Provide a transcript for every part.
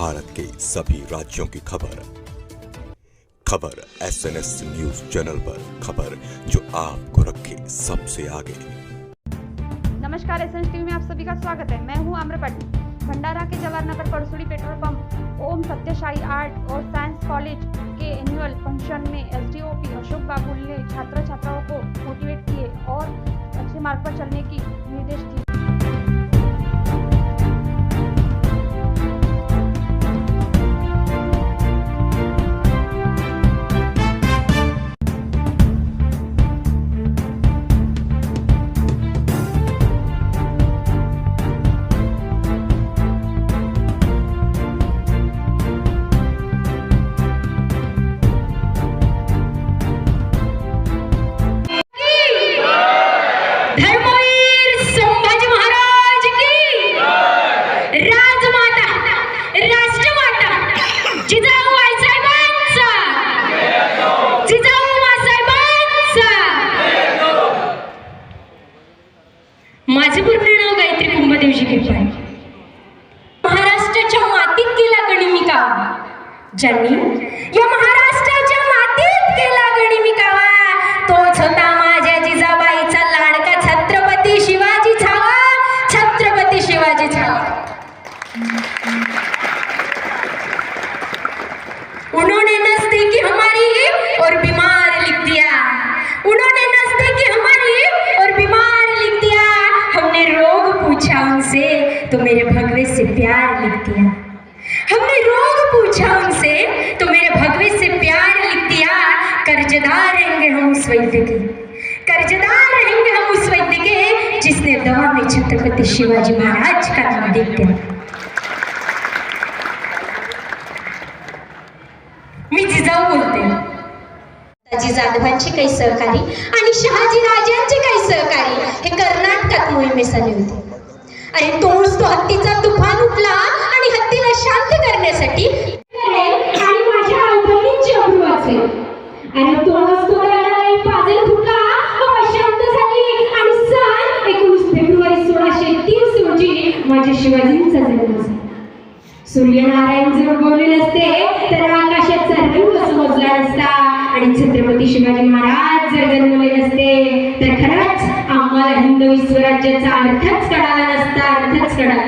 भारत के सभी राज्यों की खबर SNS न्यूज चैनल पर, खबर जो आपको रखे सबसे आगे। नमस्कार, एसएनएस टीवी में आप सभी का स्वागत है। मैं हूं आम्रपाली। भंडारा के जवाहर नगर परसुड़ी पेट्रोल पंप ओम सत्यसाई आर्ट और साइंस कॉलेज के एनुअल फंक्शन में एसडीओपी अशोक बाबू ने छात्र छात्राओं को मोटिवेट किए और अच्छे मार्ग पर चलने की निर्देश दिए। माझे पूर्ण नाव गायत्री कुंभदेवजी केपाळे। महाराष्ट्राच्या मातीत केला गणिमिकावा, ज्यांनी या महाराष्ट्राच्या मातीत केला गणिमिकावा, तोच होता माझ्या जिजाबाईचा लाडका छत्रपती शिवाजी छावा, छत्रपती शिवाजी छावा। उन्होंने नजदीकी हमारी और बीमार लिख दिया, उन्होंने नजदीकी हमारी और बीमार लिख दिया, हमने रोग पूछा उनसे तो मेरे भगवे से प्यार लिख दिया, हमने रोग पूछा उनसे तो मेरे भगवे से प्यार लिख दिया। कर्जदार रहेंगे हम उस वैद्य के, कर्जदार रहेंगे हम उस वैद्य के, जिसने दवा में छत्रपति शिवाजी महाराज का नाम लिख दिया। मी जिजाऊ बोलते। ताजी जाधवांचे काही सहकारी आणि शहाजी राजांचे काही सहकारी हे कर्नाटकात मोहिमेस आले होते। आणि तोच तो हत्तीचा तुफान उठला आणि हत्तीला शांत करण्यासाठी आणि माझ्या बहिणींचे अब्रू वाचले आणि तोच तो लढाई पाजल फुटला व शांत झाली आणि सन 19 फेब्रुवारी 1630 रोजी माझ्या शिवाजींचा जन्म झाला। सूर्यनारायण जर बोलले नसते तर आकाशाचा रंग समजला नसता आणि छत्रपती शिवाजी महाराज जर जन्मले नसते तर खरंच आम्हाला हिंदवी स्वराज्याचा अर्थच कळाला नसता, अर्थच कळाला।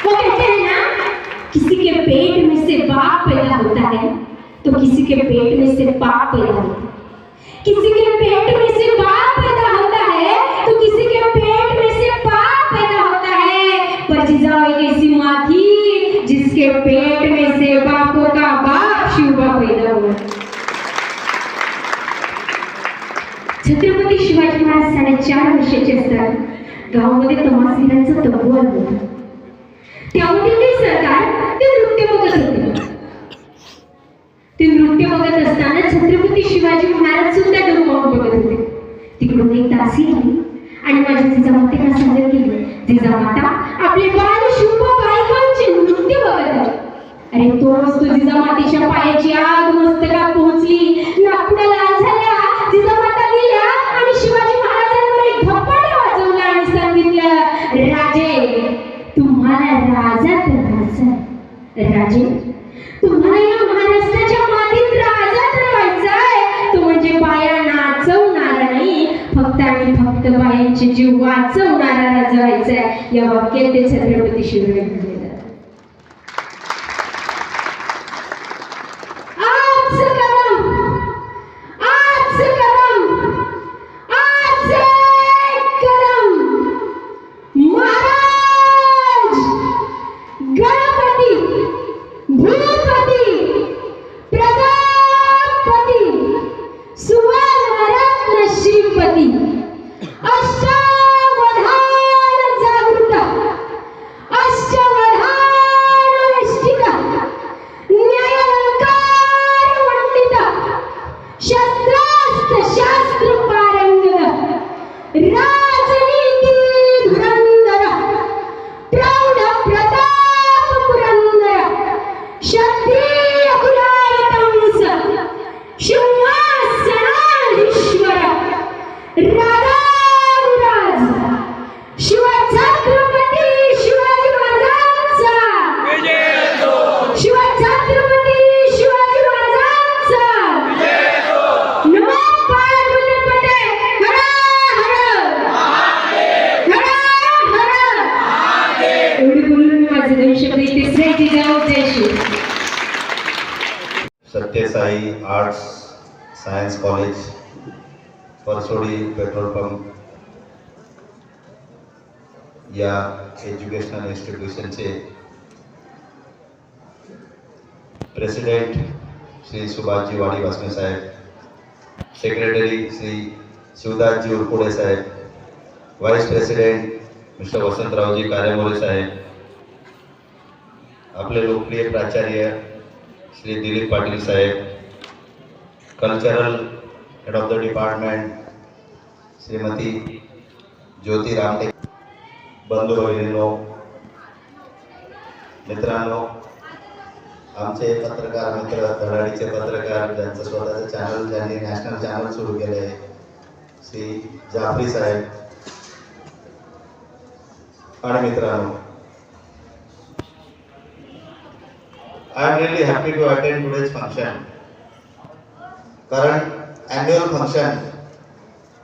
वो कहते हैं ना, किसी के पेट में से बाप पैदा होता है तो किसी के पेट में से पाप पैदा होता है, किसी के पेट में से बाप पैदा होता है तो किसी के पेट में से पाप पैदा होता है। पर जिजाऊ एक ऐसी माँ थी जिसके पेट में से बापों का बाप शिवबा पैदा हुआ। छत्रपती शिवाजी महाराज 4.5 वर्षाचे असताना गावामध्ये तमासगीरांचा तंबू आला होता। त्यामध्ये ते सरकार ते नृत्य बघत होते। ते नृत्य बघत असताना छत्रपती शिवाजी महाराज सुद्धा डोकावून बघत होते। तिकडून एक दासी आली आणि माझ्या जिजामातेला सांगत गेली, जिजामाता आपले बाळ शिवबा बायकांचे नृत्य बघत आहे। अरे तोच तो जिजामातेच्या पायाची आग मस्तकात पोहोचली, नाकपुड्या लाल झाल्या। जिजामाता गेल्या आणि शिवाजी महाराजांवर एक धप्पाटा वाजवला आणि सांगितलं, राजे तुम्हाला राजात राहायचं, राजे तुम्हाला या महाराष्ट्राच्या मातीत राजात राहायचंय, तो म्हणजे बाया नाचवणारा नाही, फक्त आणि फक्त बायांचे जीव वाचवणारा राजा व्हायचाय। या वाक्यात ते छत्रपती शिवाजी महाराज शिवाजी महाराजांचा science college Parsodi petrol pump या एज्युकेशनल इन्स्टिट्यूशनचे प्रेसिडेंट श्री सुभाषजी वाडी वासने साहेब, सेक्रेटरी श्री शिवदासजी उरकुडे साहेब, vice president mister Vasantraoji Karemore साहेब, आपले लोकप्रिय प्राचार्य श्री दिलीप पाटील साहेब, cultural head of the department Shrimati Jyoti Ramte, बंधू भगिनींनो, मित्रांनो, आमचे पत्रकार मित्र, धडाडीचे पत्रकार, ज्यांचं स्वतःचं चॅनल, ज्यांनी नॅशनल चॅनल सुरू केले आहे, श्री जाफरी साहेब आणि मित्रांनो, I am really happy to attend today's function. कारण ॲन्युअल फंक्शन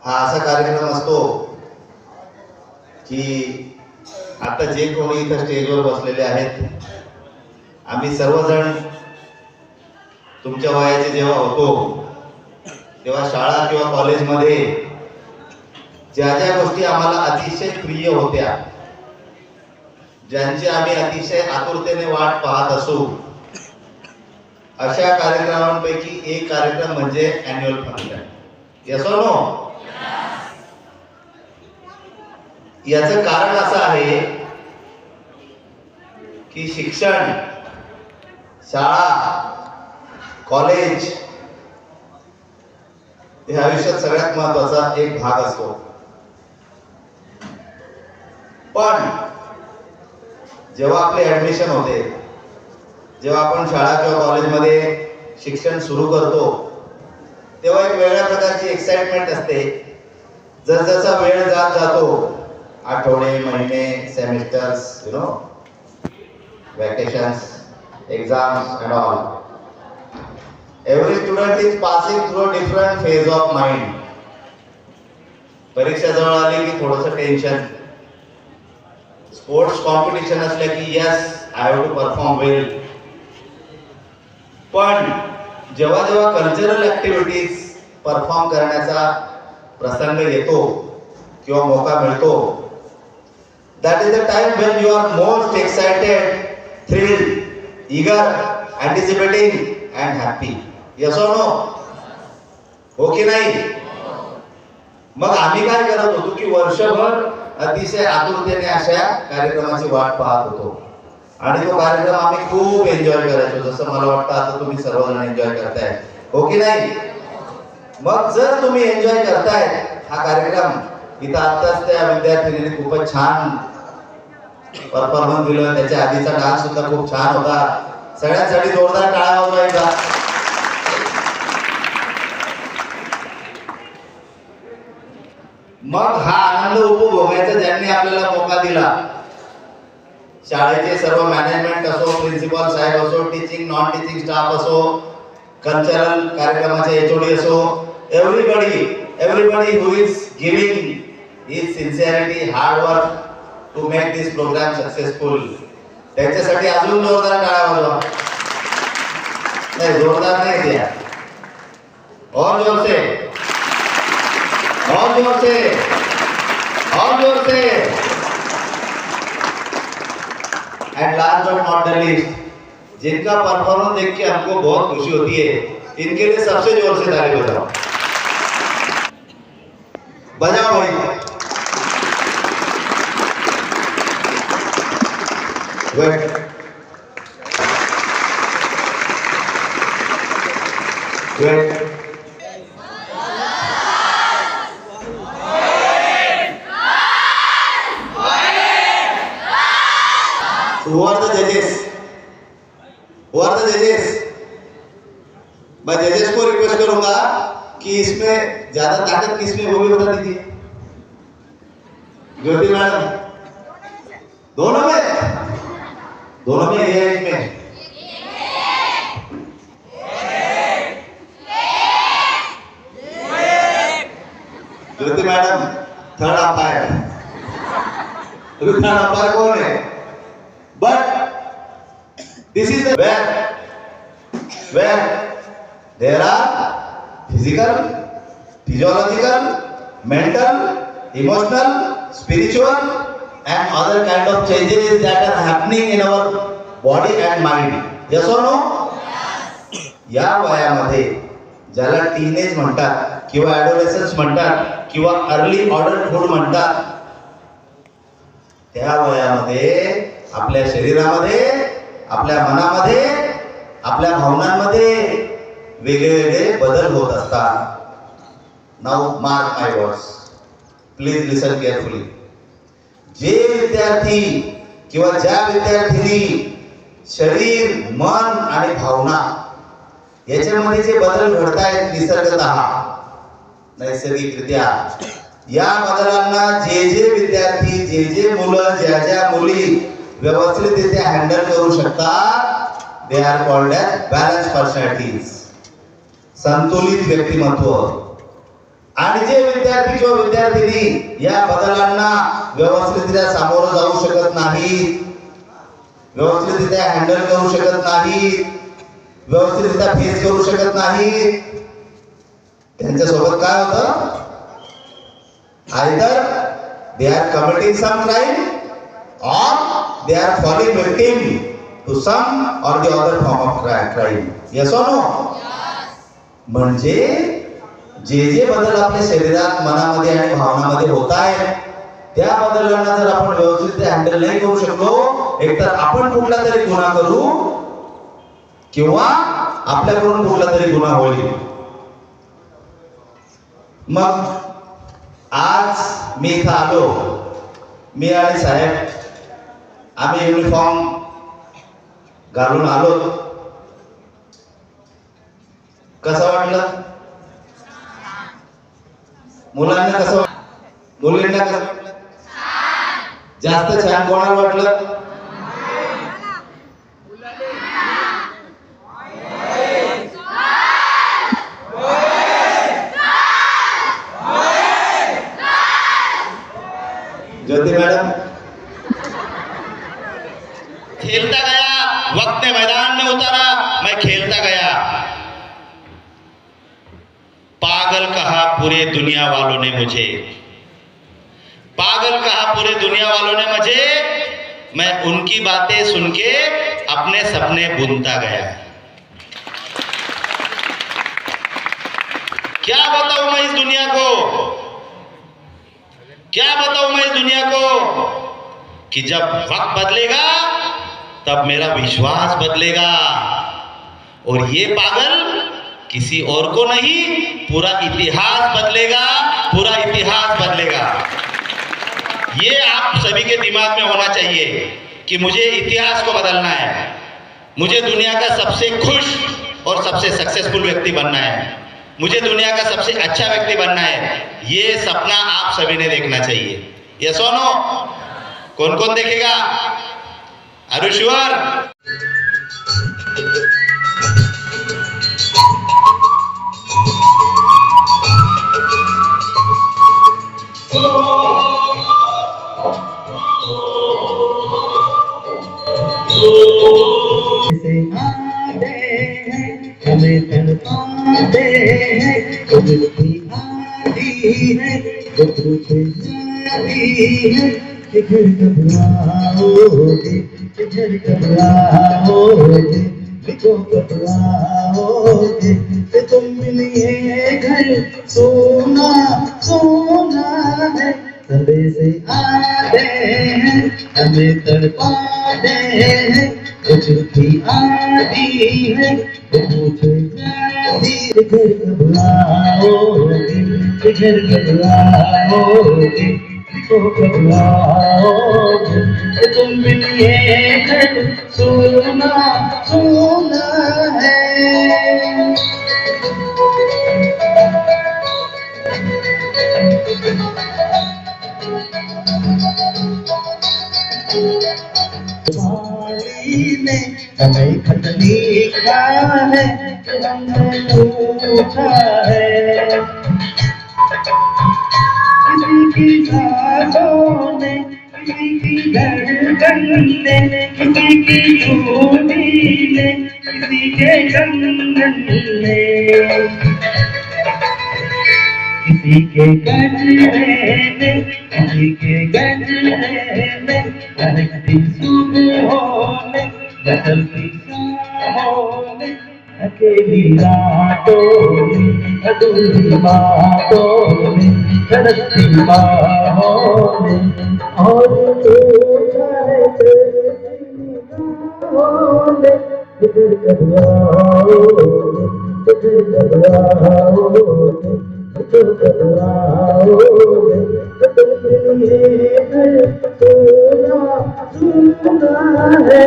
हा असा कार्यक्रम असतो की आता जे कोणी इथं स्टेजवर बसलेले आहेत, आम्ही सर्वजण तुमच्या वयाचे जेव्हा होतो तेव्हा शाळा किंवा कॉलेजमध्ये ज्या ज्या गोष्टी आम्हाला अतिशय प्रिय होत्या, ज्यांची आम्ही अतिशय आतुरतेने वाट पाहत असू, अशा कार्यक्रमांपैकी एक कार्यक्रम म्हणजे annual function. Yes or no? याचं कारण असं आहे की शिक्षण, शाळा, कॉलेज हे आयुष्यात सगळ्यात महत्वाचा एक भाग असतो. पण जेव्हा आपले ऍडमिशन होते, जेव्हा आपण शाळा किंवा कॉलेजमध्ये शिक्षण सुरू करतो, तेव्हा एक वेगळ्या प्रकारची एक्साइटमेंट असते. जसजसा वेळ जात जातो, आठवडे, महिने, semesters, वॅकेशन्स, exams and all, every student is passing through a different phase of mind. परीक्षा जवळ आली की थोडंसं टेन्शन, स्पोर्ट्स कॉम्पिटिशन असले की yes I have to perform well. पण जेव्हा जेव्हा कल्चरल ऍक्टिव्हिटीज परफॉर्म करण्याचा प्रसंग येतो किंवा मौका मिळतो, that is the time when you are most excited, thrilled, eager, anticipating and happy. Yes or no? हो की नाही? मग आम्ही काय करत होतो की वर्षभर अतिशय आतुरतेने अशा कार्यक्रमाची वाट पाहत होतो आणि तो कार्यक्रम आम्ही खूप एन्जॉय करायचो. जसं मला वाटतं आता तुम्ही सर्वजण एन्जॉय करताय, हो की नाही? मग जर तुम्ही एन्जॉय करताय हा कार्यक्रम, इथं आताच त्या विद्यार्थिनीने खूपच छान परफॉर्मन्स दिलं, त्याच्या आधीचा डान्स सुद्धा खूप छान होता. सगळ्यांसाठी जोरदार टाळ्या वाजवायचा. मग हा आनंद उपभोगायचा ज्यांनी आपल्याला मौका दिला, शाळेचे सर्व मॅनेजमेंट असो, प्रिन्सिपल साहेब असो, टीचिंग नॉन टीचिंग स्टाफ असो, कल्चरल कार्यक्रमाचे एचओडी असो, everybody who is giving his sincerity, hard work to make this program successful, त्यांच्यासाठी अजून जोरदार टाळ्या वाजवा. नाही, जोरदार नाही द्या, और जोर से, और जोर से, और जोर से. And last but not the least, जिनका परफॉर्मेंस देख के हमको बहुत खुशी होती है, इनके लिए सबसे जोर से ताली बजाओ. बजाओ भाई. Wait. Who are the judges? मैं जजेस को रिक्वेस्ट करूंगा कि इसमें ज्यादा ताकत किसमें, वो भी बता दीजिए. ज्योति मैडम, दोनों में एक में. Jyoti madam third umpire. Third umpire कौन है? But this is where there are physical, physiological, mental, emotional, spiritual and other kind of changes that are happening in our body and mind. Yes or no? या वयामध्ये ज्याला teenage म्हणतात किंवा ॲडोलेसन्स म्हणतात किंवा early adulthood म्हणतात, त्या वयामध्ये आपल्या शरीरामध्ये, आपल्या मनामध्ये, आपल्या भावनांमध्ये वेगळे बदल होत असतात. Now mark my words, please listen carefully. जे विद्यार्थी किंवा ज्या विद्यार्थिनी शरीर, मन आणि भावना याच्यामध्ये जे बदल घडत आहेत निसर्गतः, नैसर्गिकरित्या, या बदलांना जे विद्यार्थी, जे मुलं, ज्या मुली व्यवस्थितरित्या हँडल करू शकतात, they are called as balance personalities, संतुलित व्यक्तिमत्व. आणि जे विद्यार्थी किंवा विद्यार्थिनी या बदलांना व्यवस्थितरित्या सामोरं जाऊ शकत नाही, व्यवस्थितरित्या हँडल करू शकत नाही, व्यवस्थितरित्या फेस करू शकत नाही, त्यांच्यासोबत काय होतं? Either they are committing some crime or they are falling victim to some or the other form of crime. Yes or no? म्हणजे जे बदल आपल्या शरीरात, मनामध्ये आणि भावनामध्ये होत आहेत, त्या बदलांना जर आपण व्यवस्थित हँडल नाही करू शकलो, एकतर आपण कुठला तरी गुन्हा करू किंवा आपल्याकडून कुठला तरी गुन्हा होईल. मग आज मी इथं आलो, मी आणि साहेब आम्ही युनिफॉर्म घालून आलो. कसं वाटलं? मुलांना कसं, मुलींना कसं वाटलं? जास्त छान कोणाला वाटलं? ज्योति मैडम. खेलता गया, वक्त ने मैदान में उतारा, मैं खेलता गया. पागल कहा पूरे दुनिया वालों ने मुझे, पागल कहा पूरे दुनिया वालों ने मुझे, मैं उनकी बातें सुन के अपने सपने बुनता गया. क्या बताऊं मैं इस दुनिया को, क्या बताऊं मैं इस दुनिया को कि जब वक्त बदलेगा तब मेरा विश्वास बदलेगा. और ये पागल किसी और को नहीं, पूरा इतिहास बदलेगा, पूरा इतिहास बदलेगा. ये आप सभी के दिमाग में होना चाहिए कि मुझे इतिहास को बदलना है, मुझे दुनिया का सबसे खुश और सबसे सक्सेसफुल व्यक्ति बनना है, मुझे दुनिया का सबसे अच्छा व्यक्ति बनना है. ये सपना आप सभी ने देखना चाहिए. यस और नो? कौन कौन देखेगा? Are you sure? हमें तड़पाते हैं, कुदरती आती है, कुदरती आती है, किधर घबराओगे, किधर घबराओगे, लिखो घबराओगे, कि तुम मिलिए घर सोना सोना है. तबे से आते हैं, हमें तड़पाते हैं, कुदरती आती है, घर घबराओगे, घर घबराओगे, तो घबराओगे, तुम मिलिए घर सोना सोना है. पानी में हमें खत लिखा है, हमने पूछा है, किसी की सांसों ने, किसी की धड़कन ने, किसी की धूली ने, किसी के कंगन ने. किसी के गजरे में, किसी के गजरे में, बहती सुबहों में, बदलती शामों में, अकेली रातों में, अधूरी बातों में, धड़कती बाहों में, और तू चाहे तेरी निगाहों में, जिधर कदवाओं में, जिधर कदवाओं में, जिधर कदवाओं में, जिधर लिए है सोना सुना है।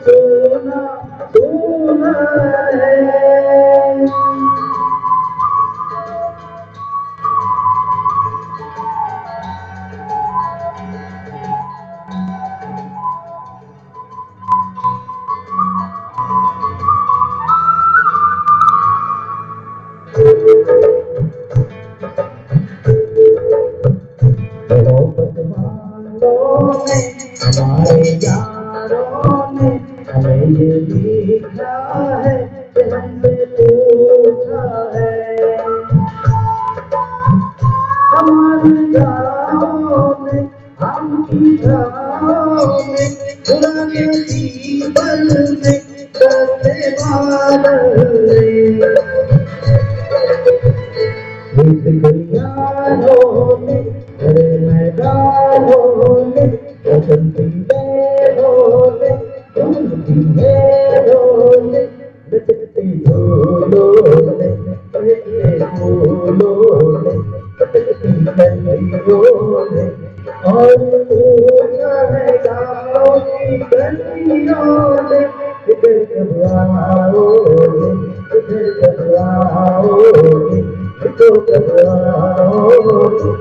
सोना सोना है। हमारे यारों ने हमें ये लिखा है कि हमसे पूछा है। हमारे यारों ने हमकी छाओं में, पुराने पीपल में करने वाले गलियारों में, बड़े मैदानों में, बसंती बेरों में, झूमती बेरों में, लचकते झूलों में, बहते फूलों में, लचकती गलियों में, और पूजा है गाँव की गलियों में, इधर कदवाओं में, इधर कदवाओं में, तो कदवाओं में,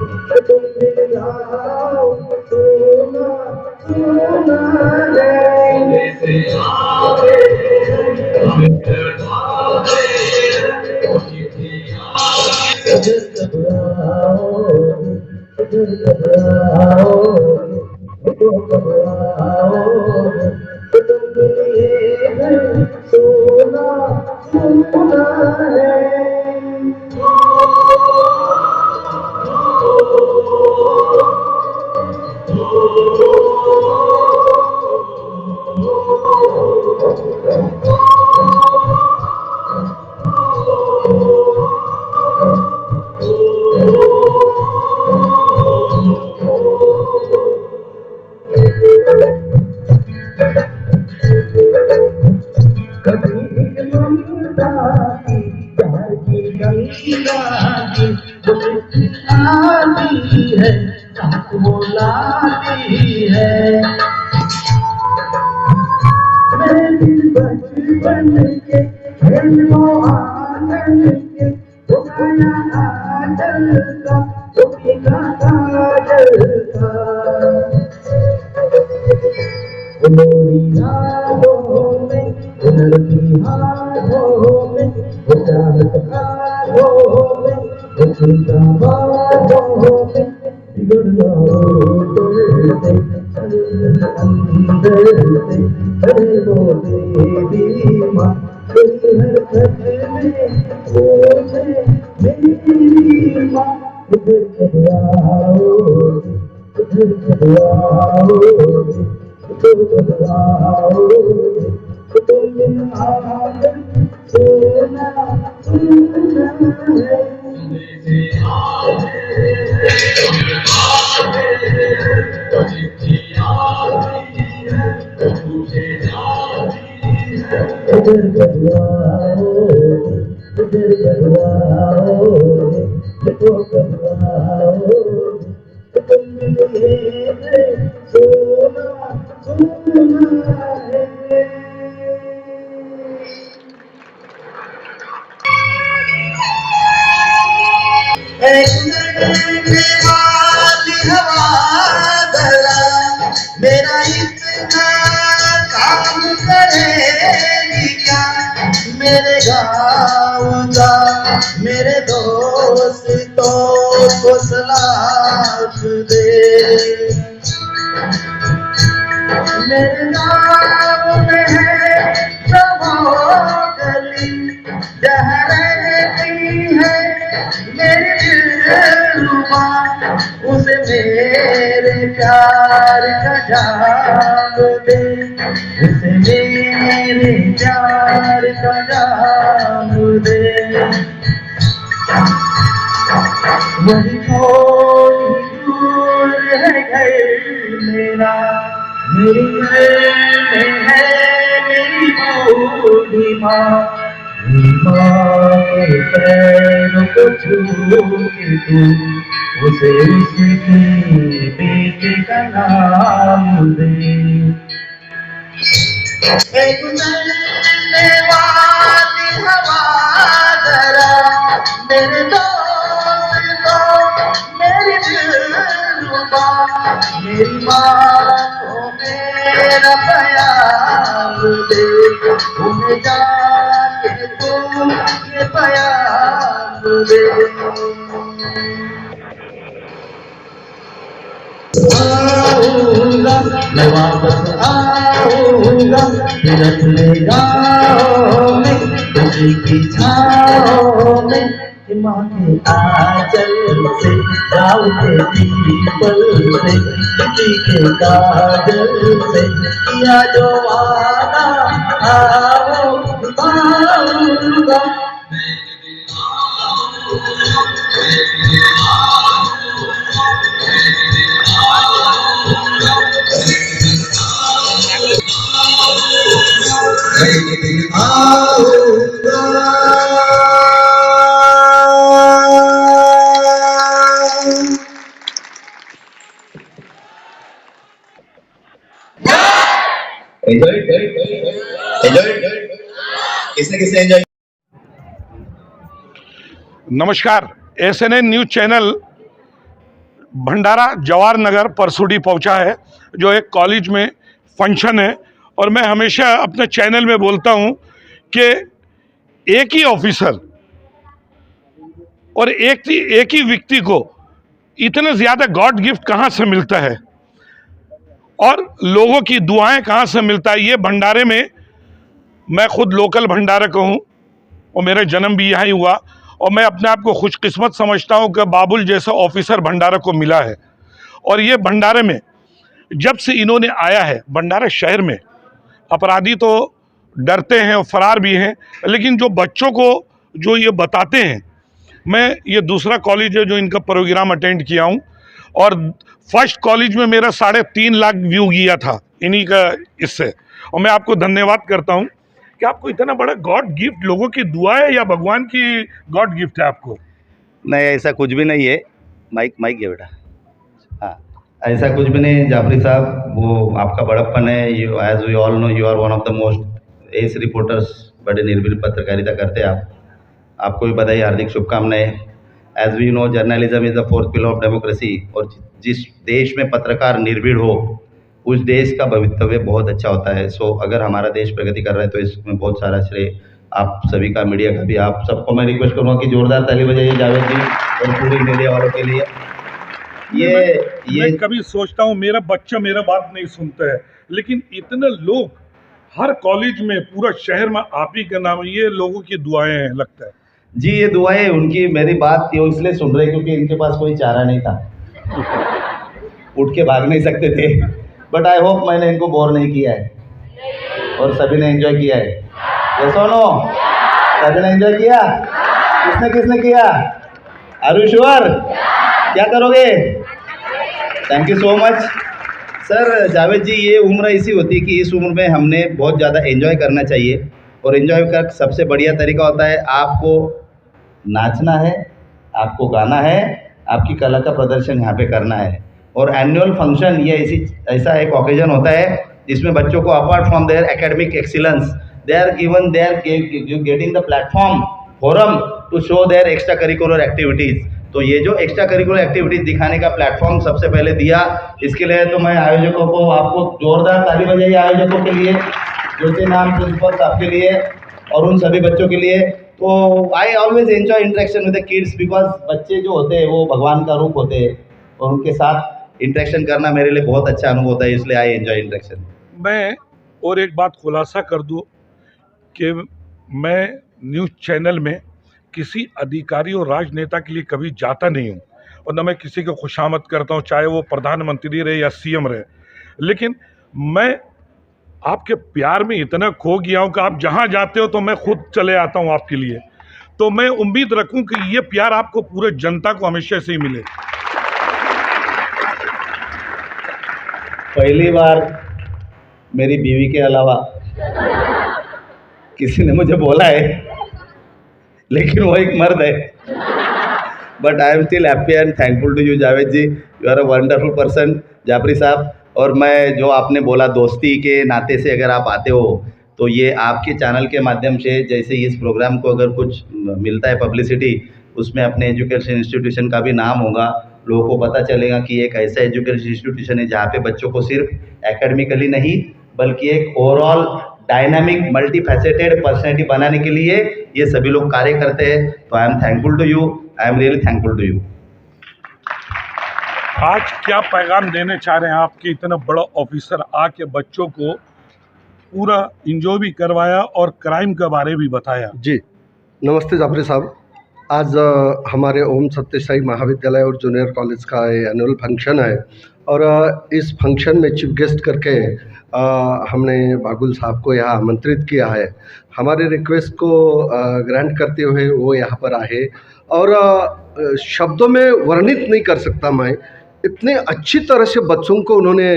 तुम मिल जाओ सोना सोना है। इधर कदवाओं में, इधर कदवाओं में, तो कदवाओं में, तुम मिलिए है सोना सोना है। कभी एक ममता की प्यार की गंगा की मुझे आती है, साथ वो लाती है। मेरे दिल बचपन के खेल वो आंगन के, वो खाया आंचल का, वो भीगा काजल का। उलोरी यादों में, उलटी हाथों में, चाहत हाथों में, उनका बातों में, बिगड़ जाओ दिल से, अंदर से, अरे वो देवी माँ, तेरी हरकत में पूछे मेरी माँ, इधर कदवाओ, इधर कदवाओ, इधर कदवाओ, तुम बिन आकर सोना सोना है। इधर कदवाओ, इधर कदवाओ, इधर कदवाओ, तुम मिले सोना सोना है। उड़ने वाली हवा जरा मेरा इतना काम करेगी क्या, मेरे गाँव का मेरे दोस्तों वो सलाम दे। मेरे नाम में है सबो गली, जहाँ रहती है मेरी दिलरुबा, उसे मेरे प्यार का जाम दे, उसे मेरे प्यार का जाम दे। वही कोई दूर है घर मेरा, मेरी में है मेरी बूढ़ी माँ, मेरी माँ के पैरों को छू के तू उसे उसके बेटे का नाम दे। एक चलने वाली हवा जरा मेरे दोस्त को मेरी दिलरुबा, मेरी माँ को मेरा प्यार दे, उन्हें जाके तू ये प्यार दे। आऊंगा मैं वापस आऊंगा, फिर अपने गाँव में तुझी की छाँव में, माँ के आंचल से गाँव के पीपल से किसी के काजल से किया जो वादा आऊंगा। किसने किसने एंजॉय? नमस्कार, SNN न्यूज चैनल भंडारा जवाहर नगर परसुडी पहुंचा है, जो एक कॉलेज में फंक्शन है। और मैं हमेशा अपने चैनल में बोलता हूं कि एक ही ऑफिसर और एक ही व्यक्ति को इतने ज़्यादा गॉड गिफ्ट कहां से मिलता है और लोगों की दुआएं कहां से मिलता है। ये भंडारे में, मैं खुद लोकल भंडारा का हूं और मेरा जन्म भी यहाँ ही हुआ, और मैं अपने आप को खुशकिस्मत समझता हूं कि बाबुल जैसा ऑफिसर भंडारा को मिला है। और ये भंडारे में जब से इन्होंने आया है, भंडारा शहर में अपराधी तो डरते हैं और फरार भी हैं, लेकिन जो बच्चों को जो ये बताते हैं, मैं ये दूसरा कॉलेज है जो इनका प्रोग्राम अटेंड किया हूँ, और फर्स्ट कॉलेज में मेरा 3.5 लाख व्यू गया था इन्हीं का इससे। और मैं आपको धन्यवाद करता हूँ कि आपको इतना बड़ा गॉड गिफ्ट, लोगों की दुआ है या भगवान की गॉड गिफ्ट है आपको? नहीं, ऐसा कुछ भी नहीं है। माइक है बेटा। हाँ, ऐसा कुछ भी नहीं जाफरी साहब, वो आपका बड़प्पन है। You, as we all know, you are one of the most ace reporters, बड़े निर्भील पत्रकारिता करते हैं आप। आपको भी बधाई, हार्दिक शुभकामनाएं। As we know, journalism is the fourth pillar of democracy, और जिस देश में पत्रकार निर्भीड़ हो उस देश का भवितव्य बहुत अच्छा होता है। सो अगर हमारा देश प्रगति कर रहा है तो इसमें बहुत सारा श्रेय आप सभी का, मीडिया का भी। आप सबको मैं रिक्वेस्ट करूँगा कि जोरदार ताली बजाइए जावेद जी और पूरी मीडिया वालों के लिए। मैं कभी सोचता हूँ मेरा बच्चा मेरा बात नहीं सुनता है, लेकिन इतने लोग हर कॉलेज में, पूरा शहर में आप ही का नाम, ये लोगों की दुआएं हैं लगता है। जी, ये दुआएं उनकी, मेरी बात थी वो इसलिए सुन रहे क्योंकि इनके पास कोई चारा नहीं था, उठ के भाग नहीं सकते थे। बट आई होप मैंने इनको बोर नहीं किया है और सभी ने एंजॉय किया है। ये सुनो, सभी ने एंजॉय किया? किसने किया? Are you sure? क्या करोगे? Thank you so much sir. Javed ji, ये उम्र ऐसी होती है कि इस उम्र में हमने बहुत ज़्यादा एंजॉय करना चाहिए, और एंजॉय का सबसे बढ़िया तरीका होता है आपको नाचना है, आपको गाना है, आपकी कला का प्रदर्शन यहाँ पे करना है। और एनुअल फंक्शन ये ऐसा एक ओकेजन होता है जिसमें बच्चों को apart from their academic excellence, they are getting the platform, forum to show their extra curricular activities. तो ये जो एक्स्ट्रा करिकुलर एक्टिविटीज़ दिखाने का प्लेटफॉर्म सबसे पहले दिया, इसके लिए तो मैं आयोजकों को, आपको जोरदार ताली बजाइए आयोजकों के लिए, ज्योति नाम प्रिंसिपल साहब के लिए और उन सभी बच्चों के लिए तो I always enjoy interaction with the kids because बच्चे जो होते हैं वो भगवान का रूप होते हैं और उनके साथ इंटरेक्शन करना मेरे लिए बहुत अच्छा अनुभव होता है, इसलिए आई एंजॉय इंटरेक्शन। मैं और एक बात खुलासा कर दूं कि मैं न्यूज़ चैनल में किसी अधिकारी और राजनेता के लिए कभी जाता नहीं हूं और न मैं किसी को खुशामद करता हूं, चाहे वो प्रधानमंत्री रहे या सीएम रहे, लेकिन मैं आपके प्यार में इतना खो गया हूं कि आप जहां जाते हो तो मैं खुद चले आता हूं आपके लिए। तो मैं उम्मीद रखूं कि ये प्यार आपको पूरे जनता को हमेशा से ही मिले। पहली बार मेरी बीवी के अलावा किसी ने मुझे बोला है, लेकिन वो एक मर्द है। But I am still happy and thankful to you Javed ji, you are a wonderful person Jafri साहब। और मैं जो आपने बोला दोस्ती के नाते से अगर आप आते हो तो ये आपके चैनल के माध्यम से, जैसे इस प्रोग्राम को अगर कुछ मिलता है पब्लिसिटी, उसमें अपने एजुकेशन इंस्टीट्यूशन का भी नाम होगा, लोगों को पता चलेगा कि एक ऐसा एजुकेशन इंस्टीट्यूशन है जहाँ पे बच्चों को सिर्फ एकेडमिकली नहीं बल्कि एक ओवरऑल डायनामिक मल्टीफैसेटेड पर्सनैलिटी बनाने के लिए ये सभी लोग कार्य करते हैं। तो I am thankful to you, I am really thankful to you. आज क्या पैगाम देने चाह रहे हैं आपके इतना बड़ा ऑफिसर आके बच्चों को पूरा इंजॉय भी करवाया और क्राइम के बारे भी बताया? जी नमस्ते जाफरी साहब, आज हमारे ओम सत्य साई महाविद्यालय और जूनियर कॉलेज का एनुअल फंक्शन है और इस फंक्शन में चीफ गेस्ट करके हमने बागुल साहब को यहाँ आमंत्रित किया है। हमारे रिक्वेस्ट को ग्रांट करते हुए वो यहाँ पर आए और शब्दों में वर्णित नहीं कर सकता मैं, इतने अच्छी तरह से बच्चों को उन्होंने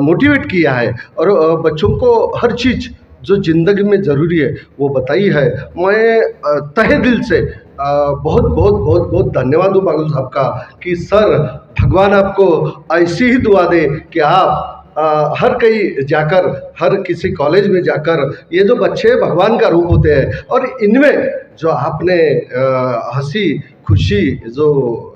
मोटिवेट किया है और बच्चों को हर चीज़ जो ज़िंदगी में ज़रूरी है वो बताई है। मैं तहे दिल से बहुत बहुत बहुत बहुत धन्यवाद दूँ बागुल साहब का कि सर भगवान आपको ऐसी ही दुआ दे कि आप हर कहीं जाकर, हर किसी कॉलेज में जाकर ये जो बच्चे भगवान का रूप होते हैं और इनमें जो आपने हंसी खुशी जो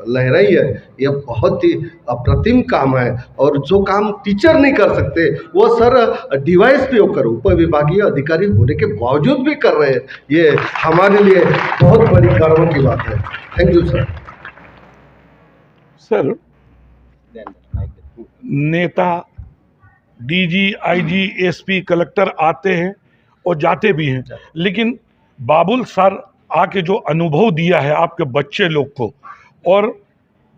लहराई है ये बहुत ही अप्रतिम काम है और जो काम टीचर नहीं कर सकते वो सर डिवाइस भी होकर उप विभागीय अधिकारी होने के बावजूद भी कर रहे हैं, ये हमारे लिए बहुत बड़ी गर्व की बात है। Thank you sir. सर नेता डीजी आईजी एसपी कलेक्टर आते हैं और जाते भी हैं, लेकिन बाबुल सर आके जो अनुभव दिया है आपके बच्चे लोग को और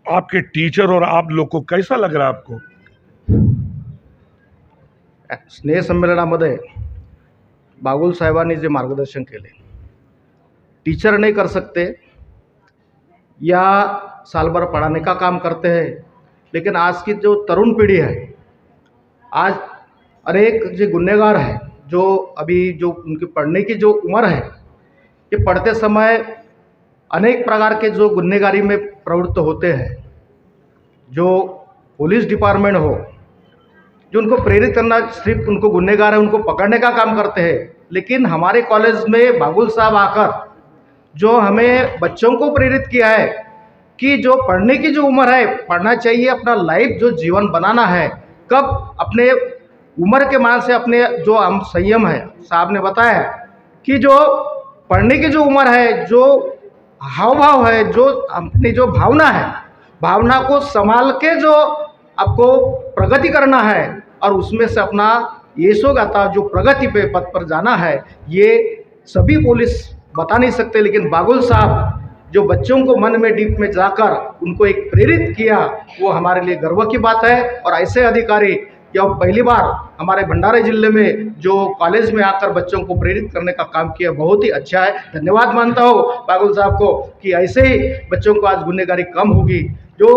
आपके टीचर और आप लोग को, कैसा लग रहा है आपको? स्नेह संमेलनामध्ये बागुल साहेबांनी जे मार्गदर्शन केले, टीचर नहीं कर सकते या साल भर पढ़ाने का काम करते हैं, लेकिन आज की जो तरुण पीढ़ी है, आज अनेक जो गुनहगार है, जो अभी जो उनकी पढ़ने की जो उम्र है, ये पढ़ते समय अनेक प्रकार के जो गुनहगारी में प्रवृत्त होते हैं। जो पुलिस डिपार्टमेंट हो, जो उनको प्रेरित करना, सिर्फ उनको गुनहगार है उनको पकड़ने का काम करते हैं, लेकिन हमारे कॉलेज में बागुल साहब आकर जो हमें बच्चों को प्रेरित किया है कि जो पढ़ने की जो उम्र है पढ़ना चाहिए, अपना लाइफ जो जीवन बनाना है, कब अपने उम्र के मान से अपने जो हम संयम है, साहब ने बताया कि जो पढ़ने की जो उम्र है, जो हाव भाव है, जो अपनी जो भावना है, भावना को संभाल के जो आपको प्रगति करना है और उसमें से अपना यशोगाथा जो प्रगति पे पथ पर जाना है, ये सभी पुलिस बता नहीं सकते, लेकिन बागुल साहब जो बच्चों को मन में डीप में जाकर उनको एक प्रेरित किया, वो हमारे लिए गर्व की बात है। और ऐसे अधिकारी यह पहली बार हमारे भंडारा जिले में जो कॉलेज में आकर बच्चों को प्रेरित करने का काम किया, बहुत ही अच्छा है। धन्यवाद मानता हूँ बागुल साहब को कि ऐसे ही बच्चों को आज गुनहगारी कम होगी। जो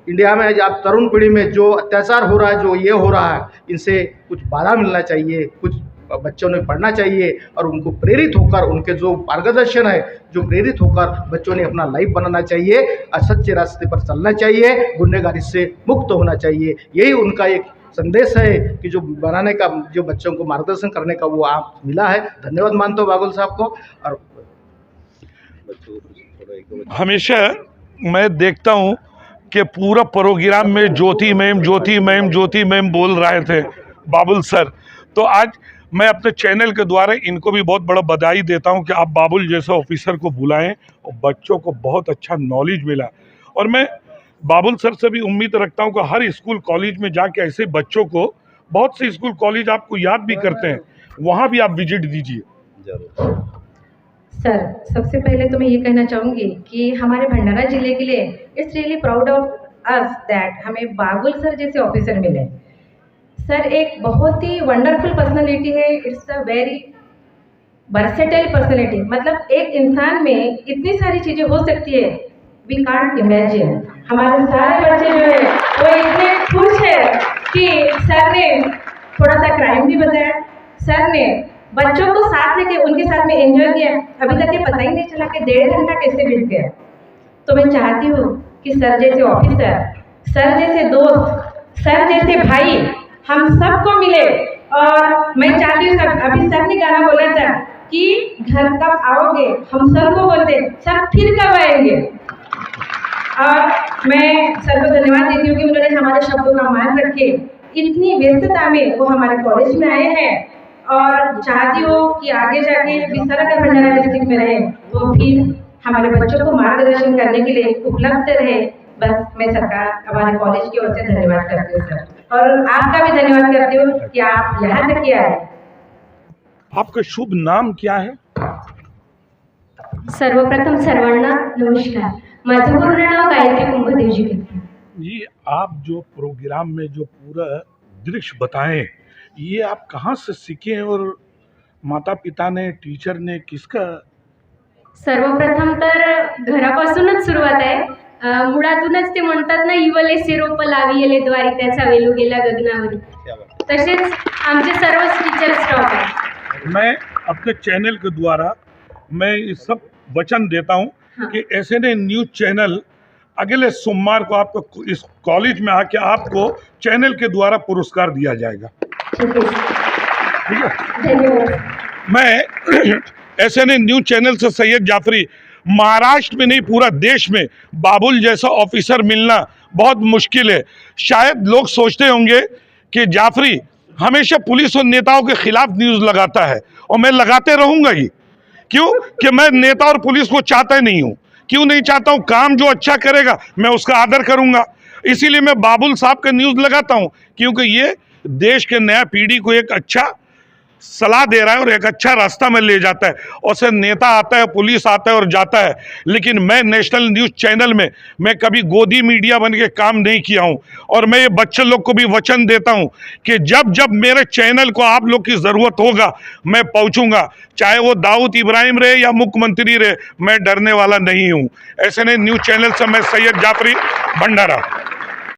इंडिया में आज तरुण पीढ़ी में जो अत्याचार हो रहा है, जो ये हो रहा है, इनसे कुछ बाधा मिलना चाहिए, कुछ बच्चों ने पढ़ना चाहिए और उनको प्रेरित होकर, उनके जो मार्गदर्शन है, जो प्रेरित होकर बच्चों ने अपना लाइफ बनाना चाहिए और सच्चे रास्ते पर चलना चाहिए, गुनहगारी से मुक्त होना चाहिए। यही उनका एक संदेश है कि जो बनाने का, जो बच्चों को मार्गदर्शन करने का वो आप मिला है। धन्यवाद मानता हूँ बागुल साहब को। और हमेशा मैं देखता हूँ कि पूरा प्रोग्राम में ज्योति मैम बोल रहे थे बाबुल सर, तो आज मैं अपने चैनल के द्वारा इनको भी बहुत बड़ा बधाई देता हूं कि आप बाबुल जैसे ऑफिसर को बुलाएं और बच्चों को बहुत अच्छा नॉलेज मिला। और मैं बाबुल सर से भी उम्मीद रखता हूं कि हर स्कूल कॉलेज में जाके ऐसे बच्चों को, बहुत से स्कूल कॉलेज आपको याद भी करते हैं, वहाँ भी आप विजिट दीजिए। सर, सबसे पहले तो मैं ये कहना चाहूँगी कि हमारे भंडारा जिले के लिए it's really proud of us that हमें बागुल सर जैसे ऑफिसर मिले। सर एक बहुत ही वंडरफुल पर्सनालिटी है, it's a very versatile personality. मतलब एक इंसान में इतनी सारी चीज़ें हो सकती है, वी कांट इमेजिन। हमारे सारे बच्चे जो है वो इतने खुश है कि सर ने थोड़ा सा क्राइम भी बताया, सर ने बच्चों को साथ लेके उनके साथ में एंजॉय किया। अभी तक ये पता ही नहीं चला कि 1.5 घंटा कैसे बीत गया। तो मैं चाहती हूँ कि सर जैसे ऑफिसर, सर जैसे दोस्त, सर जैसे भाई हम सबको मिले। और मैं चाहती हूँ सर, अभी सर ने गाना बोला था कि घर कब आओगे, हम सर को बोलते सर फिर कब आएंगे। और मैं सर को धन्यवाद देती हूँ कि उन्होंने हमारे शब्दों का मान रखे। इतनी व्यस्तता में वो हमारे कॉलेज में आए हैं और चाहती हूँ कि आगे जाके जिस तरह का भंडारा डिस्ट्रिक्ट में रहे वो फिर हमारे बच्चों को मार्गदर्शन करने के लिए उपलब्ध रहे। बस मैं सरकार, हमारे कॉलेज की ओर से धन्यवाद करती हूँ सर, और आपका भी धन्यवाद करती हूँ कि आप यहाँ तक आए। आपका शुभ नाम क्या है? सर्वप्रथम सर्वांना नमस्कार. माझं पूर्ण नाव गायत्री कुंभदेवजी. ये आप जो प्रोग्राम में जो पूरा दृश्य बताएं, ये आप कहाँ से सीखे और माता पिता ने, टीचर ने, किसका? सर्वप्रथम तर घरापासूनच सुरुवात आहे. मुळातूनच ते म्हणतात ना, इवले रोप लाविले द्वारी त्याचा वेलू गेला गगनावरी. तसेच आमचे सर्व टीचर स्टॉप आहे. मैं अपने चैनल के द्वारा मैं ये सब वचन देता हूँ कि ऐसे ने न्यूज़ चैनल अगले सोमवार को आपको इस कॉलेज में आके आपको चैनल के द्वारा पुरस्कार दिया जाएगा। ठीक है, धन्यवाद. मैं ऐसे ने न्यूज़ चैनल से सैयद जाफरी, महाराष्ट्र में नहीं पूरा देश में बाबुल जैसा ऑफिसर मिलना बहुत मुश्किल है। शायद लोग सोचते होंगे कि जाफरी हमेशा पुलिस और नेताओं के खिलाफ न्यूज़ लगाता है, और मैं लगाते रहूँगा ही। क्यों? कि मैं नेता और पुलिस को चाहता ही नहीं हूँ। क्यों नहीं चाहता हूँ? काम जो अच्छा करेगा मैं उसका आदर करूँगा। इसीलिए मैं बाबुल साहब का न्यूज़ लगाता हूँ, क्योंकि ये देश के नया पीढ़ी को एक अच्छा सलाह दे रहा है और एक अच्छा रास्ता में ले जाता है। और से नेता आता है, पुलिस आता है और जाता है, लेकिन मैं नेशनल न्यूज़ चैनल में मैं कभी गोदी मीडिया बन के काम नहीं किया हूँ। और मैं ये बच्चे लोग को भी वचन देता हूँ कि जब जब मेरे चैनल को आप लोग की ज़रूरत होगा मैं पहुँचूँगा, चाहे वो दाऊद इब्राहिम रहे या मुख्यमंत्री रहे, मैं डरने वाला नहीं हूँ। ऐसे ने न्यूज़ चैनल से मैं सैयद जाफरी, भंडारा।